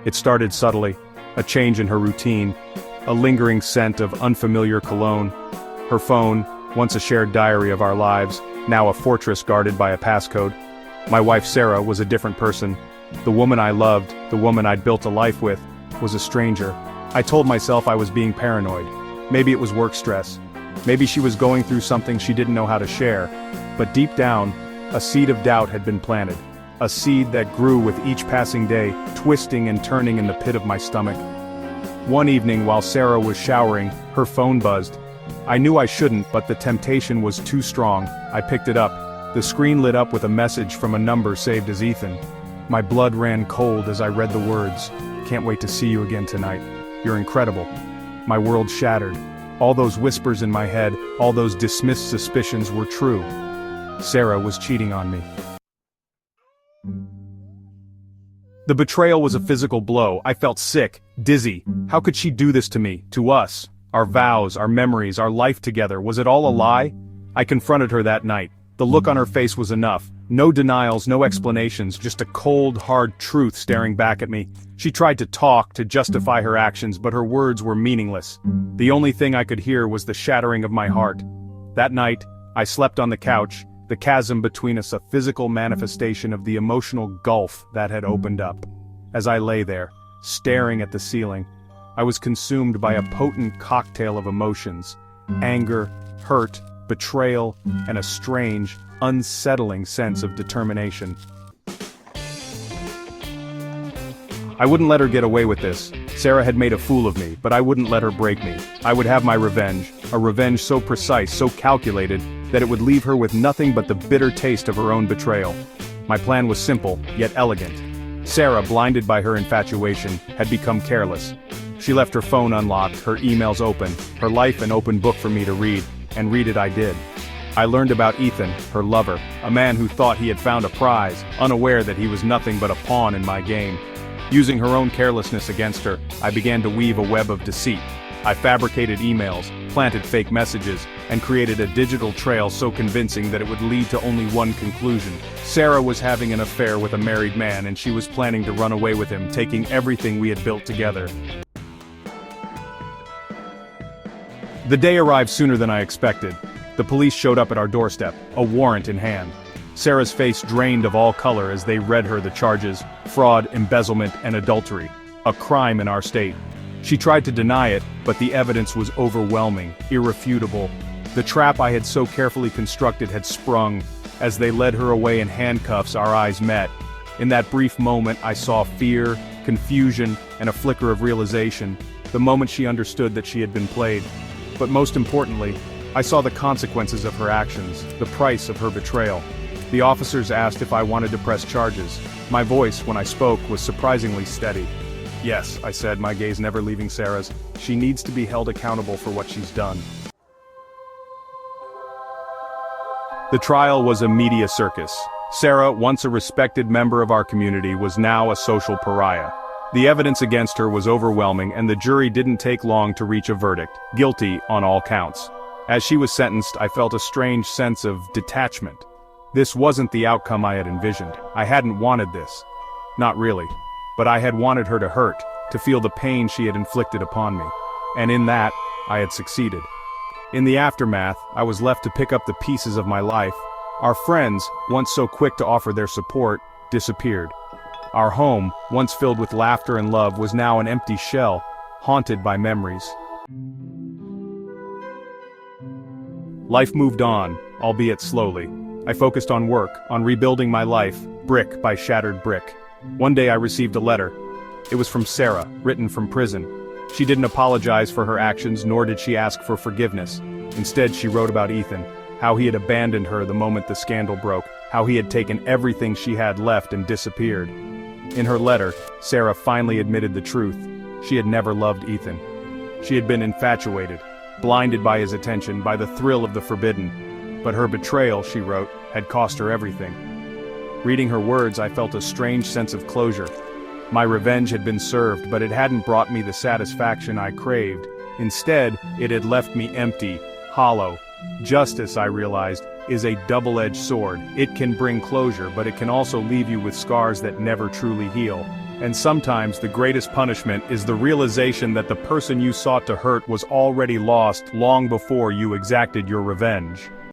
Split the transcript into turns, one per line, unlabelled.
It started subtly, a change in her routine, a lingering scent of unfamiliar cologne. Her phone, once a shared diary of our lives, now a fortress guarded by a passcode. My wife Sarah was a different person. The woman I loved, the woman I'd built a life with, was a stranger. I told myself I was being paranoid. Maybe it was work stress. Maybe she was going through something she didn't know how to share. But deep down, a seed of doubt had been planted. A seed that grew with each passing day, twisting and turning in the pit of my stomach. One evening while Sarah was showering, her phone buzzed. I knew I shouldn't, but the temptation was too strong. I picked it up. The screen lit up with a message from a number saved as Ethan. My blood ran cold as I read the words. "Can't wait to see you again tonight. You're incredible." My world shattered. All those whispers in my head, all those dismissed suspicions were true. Sarah was cheating on me. The betrayal was a physical blow. I felt sick, dizzy. How could she do this to me, to us? Our vows, our memories, our life together, was it all a lie? I confronted her that night. The look on her face was enough. No denials, no explanations, just a cold, hard truth staring back at me. She tried to talk, to justify her actions, but her words were meaningless. The only thing I could hear was the shattering of my heart. That night, I slept on the couch, the chasm between us a physical manifestation of the emotional gulf that had opened up. As I lay there, staring at the ceiling, I was consumed by a potent cocktail of emotions: anger, hurt, betrayal, and a strange, unsettling sense of determination. I wouldn't let her get away with this. Sarah had made a fool of me, but I wouldn't let her break me. I would have my revenge, a revenge so precise, so calculated, that it would leave her with nothing but the bitter taste of her own betrayal. My plan was simple, yet elegant. Sarah, blinded by her infatuation, had become careless. She left her phone unlocked, her emails open, her life an open book for me to read, and read it I did. I learned about Ethan, her lover, a man who thought he had found a prize, unaware that he was nothing but a pawn in my game. Using her own carelessness against her, I began to weave a web of deceit. I fabricated emails, planted fake messages, and created a digital trail so convincing that it would lead to only one conclusion. Sarah was having an affair with a married man, and she was planning to run away with him, taking everything we had built together. The day arrived sooner than I expected. The police showed up at our doorstep, a warrant in hand. Sarah's face drained of all color as they read her the charges: fraud, embezzlement, and adultery. A crime in our state. She tried to deny it, but the evidence was overwhelming, irrefutable. The trap I had so carefully constructed had sprung. As they led her away in handcuffs, our eyes met. In that brief moment, I saw fear, confusion, and a flicker of realization, the moment she understood that she had been played. But most importantly, I saw the consequences of her actions, the price of her betrayal. The officers asked if I wanted to press charges. My voice, when I spoke, was surprisingly steady. "Yes," I said, my gaze never leaving Sarah's. "She needs to be held accountable for what she's done." The trial was a media circus. Sarah, once a respected member of our community, was now a social pariah. The evidence against her was overwhelming, and the jury didn't take long to reach a verdict: guilty on all counts. As she was sentenced, I felt a strange sense of detachment. This wasn't the outcome I had envisioned. I hadn't wanted this. Not really. But I had wanted her to hurt, to feel the pain she had inflicted upon me. And in that, I had succeeded. In the aftermath, I was left to pick up the pieces of my life. Our friends, once so quick to offer their support, disappeared. Our home, once filled with laughter and love, was now an empty shell, haunted by memories. Life moved on, albeit slowly. I focused on work, on rebuilding my life, brick by shattered brick. One day I received a letter. It was from Sarah, written from prison. She didn't apologize for her actions, nor did she ask for forgiveness. Instead, she wrote about Ethan, how he had abandoned her the moment the scandal broke, how he had taken everything she had left and disappeared. In her letter, Sarah finally admitted the truth. She had never loved Ethan. She had been infatuated, blinded by his attention, by the thrill of the forbidden. But her betrayal, she wrote, had cost her everything. Reading her words, I felt a strange sense of closure. My revenge had been served, but it hadn't brought me the satisfaction I craved. Instead, it had left me empty, hollow. Justice, I realized, is a double-edged sword. It can bring closure, but it can also leave you with scars that never truly heal. And sometimes the greatest punishment is the realization that the person you sought to hurt was already lost long before you exacted your revenge.